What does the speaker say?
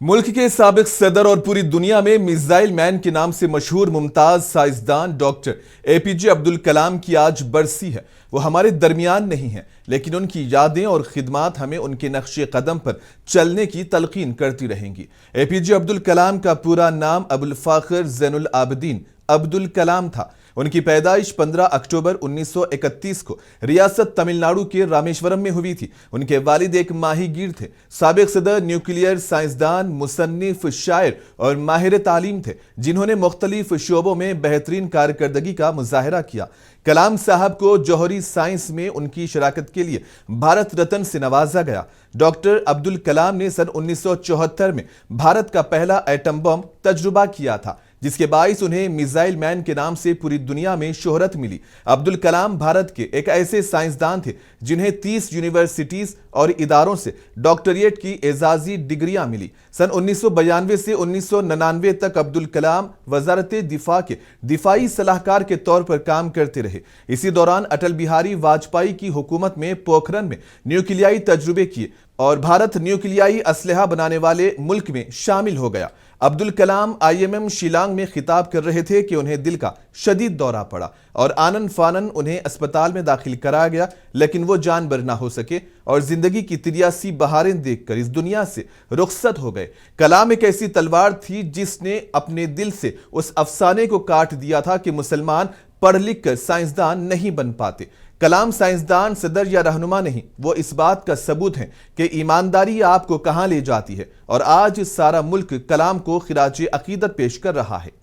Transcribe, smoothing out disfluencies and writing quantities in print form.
मुल्क के साबिक सदर और पूरी दुनिया में मिसाइल मैन के नाम से मशहूर मुमताज साइंसदान डॉक्टर एपीजे अब्दुल कलाम की आज बरसी है। वो हमारे दरमियान नहीं है, लेकिन उनकी यादें और खिदमात हमें उनके नक्शे कदम पर चलने की तलकीन करती रहेंगी। एपीजे अब्दुल कलाम का पूरा नाम अबुल फाखर ज़ैनुल आबिदीन अब्दुल कलाम था। उनकी पैदाइश 15 अक्टूबर 1931 को रियासत तमिलनाडु के रामेश्वरम में हुई थी। उनके वालिद एक माहीगीर थे। साबिक सदर न्यूक्लियर साइंसदान, मुसन्निफ, शायर और माहिर तालीम थे, जिन्होंने मुख्तलिफ शोबों में बेहतरीन कारकर्दगी का मुजाहरा किया। कलाम साहब को जौहरी साइंस में उनकी शराकत के लिए भारत रत्न से नवाजा गया। डॉक्टर अब्दुल कलाम ने सन 1974 में भारत का पहला एटम बम तजुर्बा किया था, जिसके बाइस उन्हें मिसाइल मैन के नाम से पूरी दुनिया में शोहरत मिली। अब्दुल कलाम भारत के एक ऐसे साइंसदान थे जिन्हें 30 यूनिवर्सिटीज और इदारों से डॉक्टरेट की एजाजी डिग्रियां मिली। सन 1992 से 1999 तक अब्दुल कलाम वजारत दिफा के दिफाई सलाहकार के तौर पर काम करते रहे। इसी दौरान अटल बिहारी वाजपेयी की हुकूमत में पोखरन में न्यूक्लियाई तजुर्बे किए और भारत न्यूक्लियाई असलहा बनाने वाले मुल्क में शामिल हो गया। अब्दुल कलाम IMM शिलांग में खिताब कर रहे थे कि उन्हें दिल का शदीद दौरा पड़ा और आनन फानन उन्हें अस्पताल में दाखिल कराया गया, लेकिन वो जान बर ना हो सके और जिंदगी की 83 बहारें देखकर इस दुनिया से रुखसत हो गए। कलाम एक ऐसी तलवार थी जिसने अपने दिल से उस अफसाने को काट दिया था कि मुसलमान पढ़ लिख कर साइंसदान नहीं बन पाते। कलाम साइंसदान, सदर या रहनुमा नहीं, वो इस बात का सबूत है कि ईमानदारी आपको कहां ले जाती है। और आज सारा मुल्क कलाम को खिराज अकीदत पेश कर रहा है।